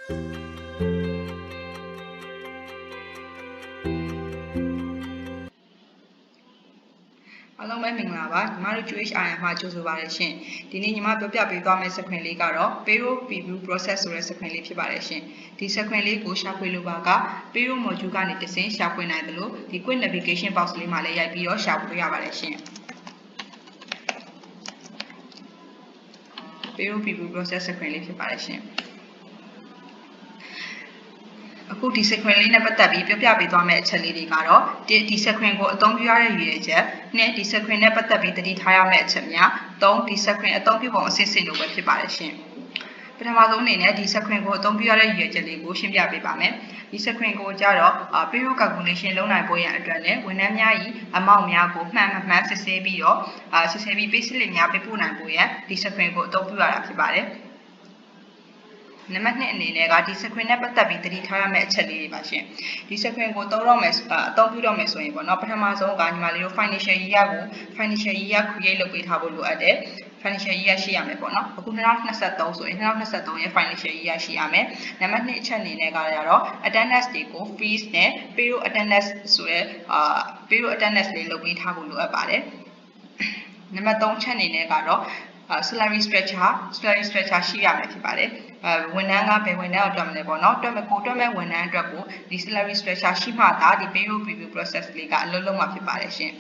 အားလုံးပဲမင်္ဂလာပါညီမတို့ QHRM မှာကြိုဆိုပါရရှင်ဒီနေ့ညီမပြောပြပေးသွားမယ့် screen လေးကတော့ Payroll Preview Process ဆိုတဲ့ screen လေးဖြစ်ပါတယ်ရှင်ဒီ screen လေးကိုရှာဖွေလိုပါက Payroll Module ကနေတဆင့်ရှာဖွေနိုင်သလိုဒီ Quick Navigation Box လေးမှာလည်းရိုက်ပြီးတော့ရှာဖွေရပါတယ်ရှင် Payroll Preview Process screen လေးဖြစ်ပါတယ်ရှင်အခုဒီ screen လေးနဲ့ပတ်သက်ပြီးပြောပြပေးသွားမယ့်အချက်လေးတွေကတော့ဒီ screen ကိုအသုံးပြုရတဲ့ရည်ရွယ်ချက်နဲ့ဒီ screen နဲ့ပတ်သက်ပြီးသတိထားရမယ့်အချက်များ၃ဒီ screen အသုံးပြုပုံအစစ်အစစ်လိုပဲဖြစ်ပါတယ်ရှင်ပထမဆုံးအနေနဲ့ဒီ screen ကိုအသုံးပြုရတဲ့ရည်ရွယ်ချက်လေးကိုရှင်းပြပေးပါမယ်ဒီ screen ကိုကြတော့ payroll calculation လုပ်နိုင်ဖို့ရန်အတွက်နဲ့ဝန်ထမ်းများ၏အမောက်များကိုမှန်မှန်စစ်ဆေးပြီးတော့စစ်ဆေးပြီး pay slip များပေးပို့နိုင်ဖို့ရန်ဒီ screen ကိုအသုံးပြုရတာဖြစ်ပါတယ်နံပါတ်2အနေနဲ့ကဒီ screen နဲ့ပတ်သက်ပြီးသတိထားရမယ့်အချက်လေးတွေပါရှင်ဒီ screen ကိုသုံးပြုတော့မယ်ဆိုရင်ပေါ့နော်ပထမဆုံးကညီမလေးတို့ financial year ကို financial year create လုပ်ပေးထားဖို့လိုအပ်တယ် financial year ရှိရမယ်ပေါ့နော်အခု2023ဆိုရင်2023ရဲ့ financial year ရှိရမယ်နံပါတ်2အချက်အနေနဲ့ကကြတော့ attendance တွေကို fees နဲ့ payroll attendance ဆိုရဲpayroll attendance လေးလုပ်ပေးထားဖို့လိုအပ်ပါတယ်နံပါတ်3အချက်အနေနဲ့ကတော့salary structure ရှိရမယ်ဖြစ်ပါတယ်ဝန်ထမ်းကဘယ်ဝန်ထမ်းကိုတွက်မလဲပေါ့နော်တွက်မဲ့ဝန်ထမ်းအတွက်ကိုဒီ salary structure ရှိမှသာဒီ payroll preview process လေးကအလုပ်လုပ်မှာဖြစ်ပါတယ်ရှင်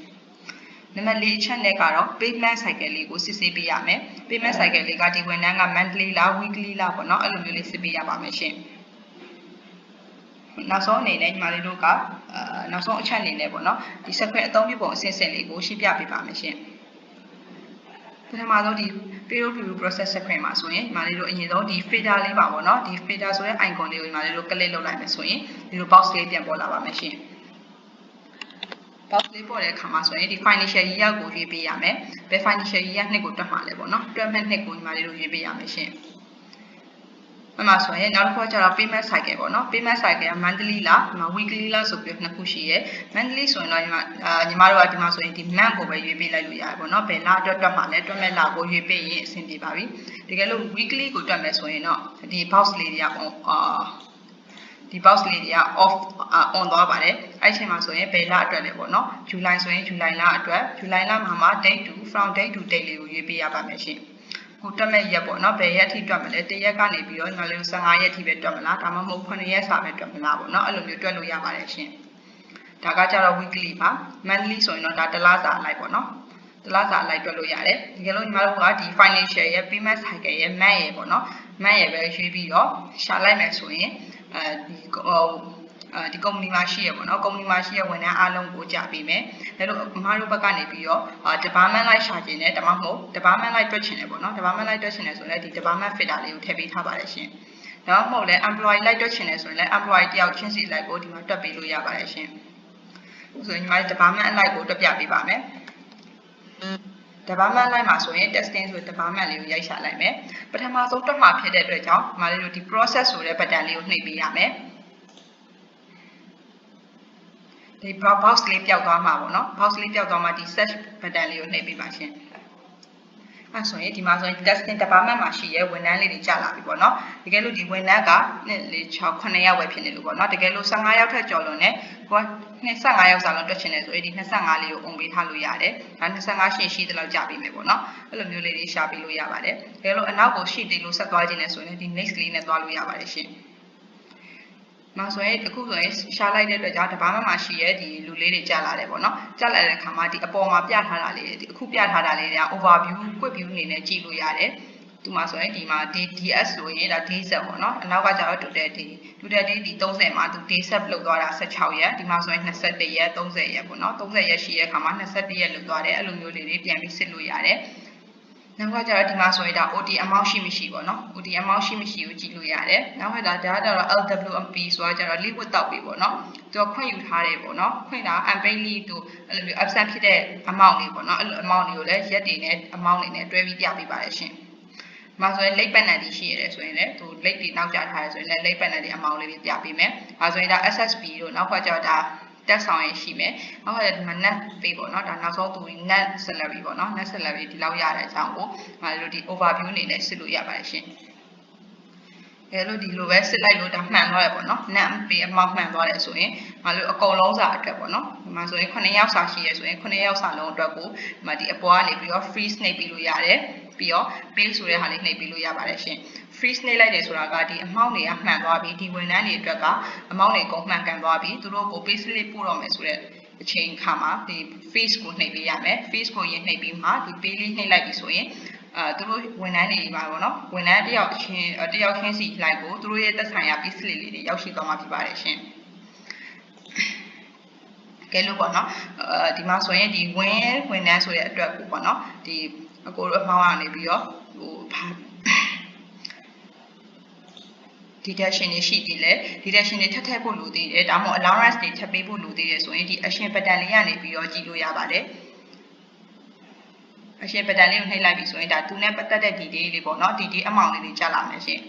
နံပါတ်4အချက်နဲ့ကတော့ payment cycle လေးကိုစစ်ဆေးပေးရမယ် payment cycle လေးကဒီဝန်ထမ်းက monthly လား weekly လားပေါ့နော်အဲ့လိုမျိုးလေးစစ်ပေးရပါမယ်ရှင်နောက်ဆုံးအနေနဲ့ညီမလေးတို့ကနောက်ဆုံးအချက်အနေနဲ့ပေါ့နော်ဒီ screen အသုံးပြုပုံအစစ်အစစ်လေးကိုရှင်းပြပေးပါမယ်ရှင်ပထမဆုံးဒီ payroll preview process screen မှာဆိုရင်ညီမလေးတို့အရင်ဆုံးဒီ filter လေးပါပေါ့နော်ဒီ filter ဆိုတဲ့ icon လေးကိုညီမလေးတို့ click လုပ်လိုက်မယ်ဆိုရင်ဒီလို box လေးပြန်ပေါ်လာပါမယ်ရှင် box လေးပေါ်တဲ့အခါမှာဆိုရင်ဒီ financial year ကိုရွေးပေးရမယ်ဘယ် financial year နှစ်ကိုတွက်မှာလဲပေါ့နော်တွက်မဲ့နှစ်ကိုညီမလေးတို့ရွေးပေးရမယ်ရှင်အဲ့မှာဆိုရင်နောက်တစ်ခုကျတော့ payment cycle ပေါ့နော် payment cycle က monthly လား weekly လားဆိုပြီးနှစ်ခုရှိရယ် monthly ဆိုရင်တော့ညီမတို့ကဒီမှာဆိုရင်ဒီ month ကိုပဲရွေးပေးလိုက်လို့ရတယ်ပေါ့နော်ဘယ်လအတွက်တွက်မှာလဲတွက်မဲ့လကိုရွေးပေးရင်အဆင်ပြေပါပြီတကယ်လို့ weekly ကိုတွက်မယ်ဆိုရင်တော့ဒီ box လေးတွေကဒီ box လေးတွေက off on သွားပါတယ်အဲ့ချိန်မှာဆိုရင်ဘယ်လအတွက်လဲပေါ့နော် July ဆိုရင် July လအတွက် July လမှာ date to from date to date လေးကိုရွေးပေးရပါမယ်ရှင်ကိုတွက်မဲ့ရက်ပေါ့နော်ဘယ်ရက်ထိတွက်မလဲ1ရက်ကနေပြီးတော့ညီမလေးတို့15ရက်ထိပဲတွက်မလားဒါမှမဟုတ်9ရက်စာပဲတွက်မလားပေါ့နော်အဲ့လိုမျိုးတွက်လို့ရပါတယ်ရှင်ဒါကကြတော့ weekly ပါ monthly ဆိုရင်တော့ဒါတစ်လစာအလိုက်ပေါ့နော်တစ်လစာအလိုက်တွက်လို့ရတယ်တကယ်လို့ညီမတို့ကဒီ financial ရဲ့ payment cycle ရဲ့ month ရဲ့ပေါ့နော် month ရဲ့ပဲရွေးပြီးတော့ရှာလိုက်မယ်ဆိုရင်ဒီ company မှာရှိရပေါ့နော် company မှာရှိရဝန်ထမ်းအားလုံးကိုကြာပေးမယ်ဒါလို့အမားတို့ဘက်ကနေပြီးတော့ department လိုက်ရှာခြင်းနဲ့ဒါမှမဟုတ် department လိုက်တွက်ချင်တယ်ပေါ့နော် department လိုက်တွက်ချင်တယ်ဆိုရင်လည်းဒီ department filter လေးကိုထည့်ပေးထားပါတယ်ရှင်ဒါမှမဟုတ်လည်း employee လိုက်တွက်ချင်တယ်ဆိုရင်လည်း employee တယောက်ချင်းစီလိုက်ကိုဒီမှာတွက်ပေးလို့ရပါတယ်ရှင်ဆိုရင်ညီမတို့ department အလိုက်ကိုတွက်ပြပေးပါမယ်department လိုက်မှာဆိုရင် testing ဆိုတဲ့ department လေးကိုရိုက်ရှာလိုက်မယ်ပထမဆုံးတွက်မှာဖြစ်တဲ့အတွက်ကြောင့်ညီမတို့ဒီ process ဆိုတဲ့ button လေးကိုနှိပ်ပေးရမယ်ဒီ box လေးပျောက်သွားမှာပေါ့နော် box လေးပျောက်သွားမှာဒီ search button လေးကိုနှိပ်ပေးပါရှင်အဲ့ဆိုရင်ဒီမှာဆိုရင် testing department မှာရှိရဲဝန်ထမ်းလေးတွေကြာလာပြီပေါ့နော်တကယ်လို့ဒီဝန်ထမ်းက2 4 6 9ယောက်ပဲဖြစ်နေလို့ပေါ့နော်တကယ်လို့15ယောက်ထက်ကျော်လွန်နေကိုက25ယောက်စာလုံးတွက်ချင်တယ်ဆိုရင်ဒီ25လေးကိုအုံပေးထားလို့ရတယ်ဒါ25ရှင်ရှိတဲ့လောက်ကြာပြီမယ်ပေါ့နော်အဲ့လိုမျိုးလေးတွေရှာပေးလို့ရပါတယ်တကယ်လို့အနောက်ကိုရှိသေးလို့ဆက်သွားခြင်းနဲ့ဆိုရင်ဒီ next လေးနဲ့သွားလို့ရပါတယ်ရှင်နောက်ဆိုရင်အခုဆိုရင်ရှာလိုက်တဲ့အတွက်ကြောင့်တဘာမှမရှိရဲ့ဒီလူလေးတွေကြာလာတယ်ပေါ့နော်ကြာလာတဲ့အခါမှာဒီအပေါ်မှာပြထားတာလေးဒီအခုပြထားတာလေးတွေက overview quick view အနေနဲ့ကြည့်လို့ရတယ်ဒီမှာဆိုရင်ဒီမှာ DS ဆိုရင်ဒါ day set ပေါ့နော်အနောက်ကကျတော့ total day ဒီ30မှာသူ day set လောက်သွားတာ16ရက်ဒီမှာဆိုရင်21ရက်30ရက်ပေါ့နော်30ရက်ရှိရဲ့အခါမှာ21ရက်လောက်သွားတယ်အဲ့လိုမျိုးလေးတွေပြန်ပြီးစစ်လို့ရတယ်နောက်ကကျတော့ဒီမှာဆိုရင်ဒါ OT amount ရှိမရှိပေါ့နော် OT amount ရှိမရှိကိုကြည့်လို့ရတယ်နောက်ဒါကတော့ LWMP ဆိုတာကျတော့ leave without pay ပေါ့နော်သူကခွင့်ယူထားတယ်ပေါ့နော်ခွင့်တာ unpaid leave တို့အဲ့လိုမျိုး absent ဖြစ်တဲ့ amount လေးပေါ့နော်အဲ့လို amount တွေကိုလည်းရက်တွေနဲ့ amount တွေနဲ့တွဲပြီးပြပေးပါတယ်ရှင်မှာဆိုရင် late penalty ရှိရတယ်ဆိုရင်လည်းသူ late တွေနောက်ကျထားရဆိုရင်လည်း late penalty amount လေးတွေပြပေးမယ်ဒါဆိုရင်ဒါ SSB တို့နောက်ကကျတော့ဒါတက်ဆောင်ရရှိမယ်။နောက်ဒီမှာ net pay ပေါ့နော်။ဒါနောက်ဆုံးသူ net salary ပေါ့နော်။ net salary ဒီလောက်ရတဲ့အကြောင်းကိုငါတို့ဒီ overview အနေနဲ့စစ်လို့ရပါတယ်ရှင်။ လို့ဒီလိုပဲစစ်လိုက်လို့ဒါမှန်သွားတယ်ပေါ့နော်နံပေးအမောက်မှန်သွားတယ်ဆိုရင်မလို့အကုန်လုံးစာအတွက်ပေါ့နော်ဒီမှာဆိုရင်9ယောက်စာရှိရဲဆိုရင်9ယောက်စာလုံးအတွက်ကိုဒီမှာဒီအပေါ်ကနေပြီးတော့ freeze နှိပ်ပြီးလို့ရတယ်ပြီးတော့ pay ဆိုတဲ့ဟာလေးနှိပ်ပြီးလို့ရပါတယ်ရှင် freeze နှိပ်လိုက်တယ်ဆိုတာကဒီအမောက်တွေကမှန်သွားပြီဒီဝန်ထမ်းတွေအတွက်ကအမောက်တွေကုန်မှန်ကန်သွားပြီသူတို့ကို pay slip ပို့တော့မယ်ဆိုတဲ့အချိန်ခါမှာဒီ freeze ကိုနှိပ်ပေးရမယ် freeze ကိုရင်နှိပ်ပြီးမှဒီ pay လေးနှိပ်လိုက်ပြီဆိုရင်သူတို့ဝန်ထမ်းတွေပါပေါ့နော်ဝန်ထမ်းတယောက်ချင်းစီလိုက်ကိုသူတို့ရဲ့သက်ဆိုင်ရာ pay slip လေးတွေရောက်ရှိသွားမှာဖြစ်ပါတယ်ရှင်ကဲလို့ပေါ့နော်ဒီမှာဆိုရင်ဒီဝန်ထမ်းဆိုတဲ့အတွက်ကိုပေါ့နော်ဒီအကိုတို့အမောင်းကနေပြီးတော့ဟိုdeduction တွေရှိသေးတယ် deduction တွေထပ်ဖို့လိုသေးတယ်ဒါမှမဟုတ် allowance တွေထပ်ပေးဖို့လိုသေးတယ်ဆိုရင်ဒီ action button လေးကနေပြီးတော့ကြည့်လို့ရပါတယ်အရှင်ပဒံလေးကိုနှိပ်လိုက်ပြီဆိုရင်ဒါသူနဲ့ပတ်သက်တဲ့ detail လေးပေါ့နော် detail amount လေးတွေကြားလာမယ်ရှင်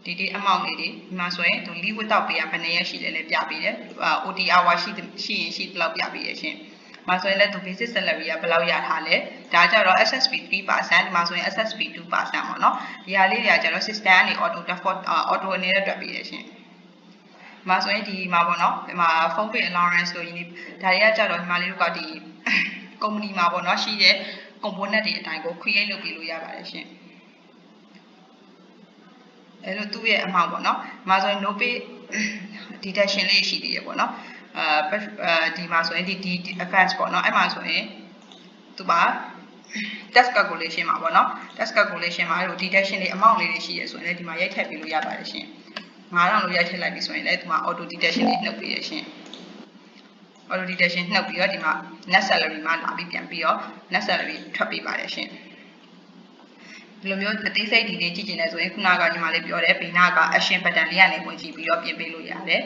detail amount လေးတွေဒီမှာဆိုရင်သူ leave without pay ကဘယ်နှစ်ရက်ရှိလဲပြပေးတယ် OT hour ရှိရင်ရှိဘယ်လောက်ပြပေးရရှင်မှာဆိုရင်လည်းသူ basic salary ကဘယ်လောက်ရထားလဲဒါကြတော့ SSP 3% ဒီမှာဆိုရင် SSP 2% ပေါ့နော်ဒီဟာလေးတွေကကြတော့ system ကနေ auto အနေနဲ့တွက်ပေးရရှင်မှာဆိုရင်ဒီမှာပေါ့နော်ဒီမှာ phone pay allowance ဆိုရင်ဒါတွေကကြတော့ဒီမှာလေးတို့ကဒီ company မှာပေါ့နော်ရှိတဲ့ component တွေအတိုင်းကို create လုပ်ပေးလို့ရပါတယ်ရှင်အဲလိုသူ့ရဲ့အမှောက်ပေါ့နော်ဒီမှာဆိုရင် no pay deduction လေးရှိသေးရပေါ့နော်ဒီမှာဆိုရင်ဒီ advance ပေါ့နော်အဲ့မှာဆိုရင်သူပါ tax calculation မှာပေါ့နော် tax calculation မှာအဲ့လို deduction တွေ amount လေးတွေရှိရဆိုရင်လည်းဒီမှာရိုက်ထည့်ပေးလို့ရပါတယ်ရှင်9000လို့ရိုက်ထည့်လိုက်ပြီဆိုရင်လည်းဒီမှာ auto deduction တွေနှုတ်ပေးရရှင်auto deduction နှုတ်ပြီးတော့ဒီမှာ net salary မှာလာပြီးပြန်ပြီးတော့ net salary ထွက်ပေးပါတယ်ရှင်ဒီလိုမျိုးအသေးစိတ်ဒီလေးကြည့်ကျင်လဲဆိုရင်ခုနကညီမလေးပြောတယ်ဘေးနာက action button လေးကနေဝင်ကြည့်ပြီးတော့ပြင်ပေးလို့ရတယ်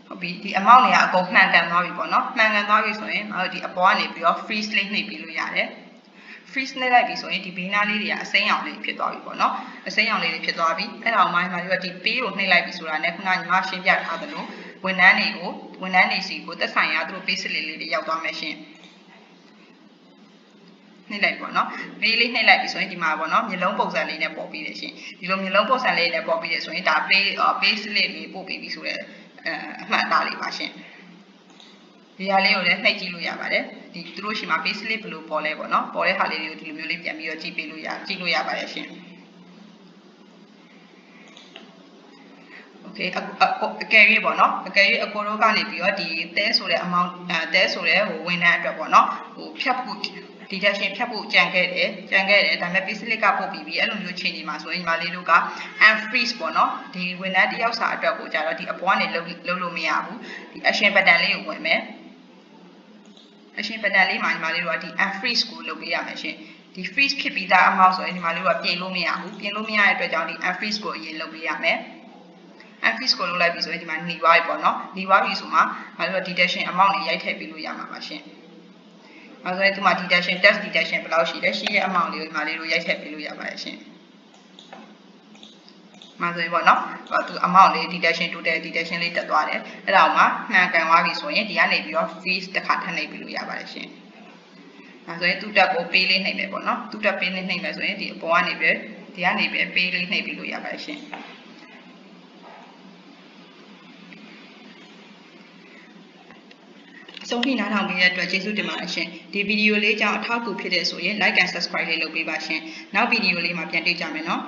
ဟုတ်ပြီဒီ amount တွေကအကုန်မှန်ကန်သွားပြီပေါ့နော်မှန်ကန်သွားပြီဆိုရင်ဒီအပေါ်ကနေပြီးတော့ freeze လေးနှိပ်ပေးလို့ရတယ် freeze နှိပ်လိုက်ပြီဆိုရင်ဒီဘေးနာလေးတွေကအစိမ်းရောင်လေးဖြစ်သွားပြီပေါ့နော်အစိမ်းရောင်လေးတွေဖြစ်သွားပြီအဲ့ဒါအောင်မှညီမလေးကဒီ pay ကိုနှိပ်လိုက်ပြီဆိုတာနဲ့ခုနညီမရှင်းပြထားသလိုဝန်ထမ်းတွေစီကိုသက်ဆိုင်ရာသူတို့ pay slip လေးတွေရောက်သွားမယ်ရှင်နှိပ်လိုက်ပေါ့နော်ဘေးလေးနှိပ်လိုက်ပြီဆိုရင်ဒီမှာပေါ့နော်မျိုးလုံးပုံစံလေးနဲ့ပေါ်ပြီးတယ်ရှင်ဒီလိုမျိုးလုံးပုံစံလေးနဲ့ပေါ်ပြီးတယ်ဆိုရင်ဒါ pay slip လေးပို့ပေးပြီဆိုတော့အမှတ်အသားလေးပါရှင်ဒီဟာလေးကိုလည်းနှိပ်ကြည့်လို့ရပါတယ်ဒီသူတို့ရှိမှာ pay slip ဘယ်လိုပေါ်လဲပေါ့နော်ပေါ်တဲ့ဟာလေးတွေကိုဒီလိုမျိုးလေးပြန်ပြီးတော့ကြည့်လို့ရပါတယ်ရှင်Okay အကယ်၍ပေါ့နော်အကယ်၍အကိုတို့ကနေပြီးတော့ဒီသဲဆိုတဲ့ amount သဲဆိုတဲ့ဟိုဝန်ထမ်းအတွက်ပေါ့နော်ဟိုဖြတ်ဖို့ deduction ဖြတ်ဖို့ကြံခဲ့တယ်ဒါပေမဲ့ pay slip ကပို့ပြီးအဲ့လိုမျိုးချိန်နေမှာဆိုရင်ညီမလေးတို့က unfreeze ပေါ့နော်ဒီဝန်ထမ်းတယောက်စာအတွက်ကိုကြတော့ဒီအပေါ်ကနေလုံးလို့မရဘူးဒီ action button လေးကိုဝင်မယ် action button လေးမှာညီမလေးတို့ကဒီ unfreeze ကိုလုပ်ပေးရမယ်ရှင်ဒီ freeze ဖြစ်ပြီးသား amount ဆိုရင်ညီမလေးတို့ကပြင်လို့မရဘူးပြင်လို့မရတဲ့အတွက်ကြောင့်ဒီ unfreeze ကိုအရင်လုပ်ပေးရမယ်unfreeze ကိုလုပ်လိုက်ပြီဆိုရင်ဒီမှာหนีသွားပြီပေါ့နော်หนีသွားပြီဆိုမှငါတို့ deduction amount တွေရိုက်ထည့်ပေးလို့ရမှာပါရှင်အဲဆိုရင်ဒီမှာ deduction tax deduction ဘယ်လောက်ရှိလဲရှိရဲ့ amount လေးကိုဒီမှာလေးတို့ရိုက်ထည့်ပေးလို့ရပါတယ်ရှင်မှာဆိုရင်ပေါ့နော်သူ amount လေး deduction total deduction လေးတက်သွားတယ်အဲ့ဒါမှမှန်ကန်သွားပြီဆိုရင်ဒီကနေပြီးတော့ freeze တစ်ခါထပ်နှိပ်ပေးလို့ရပါတယ်ရှင်အဲဆိုရင်သူ့တက်ကို pay လေးနှိပ်မယ်ပေါ့နော်သူ့တက် pay လေးနှိပ်မယ်ဆိုရင်ဒီအပေါ်ကနေပဲpay လေးနှိပ်ပေးလို့ရပါတယ်ရှင်ဆုံးဖြတ်နားထောင်ပေးတဲ့အတွက်ကျေးဇူးတင်ပါတယ်ရှင်ဒီဗီဒီယိုလေးကြောင့်အထောက်အကူဖြစ်တဲ့ဆိုရင် like and subscribe လေးလုပ်ပေးပါရှင်နောက်ဗီဒီယိုလေးမှာပြန်တွေ့ကြမယ်နော်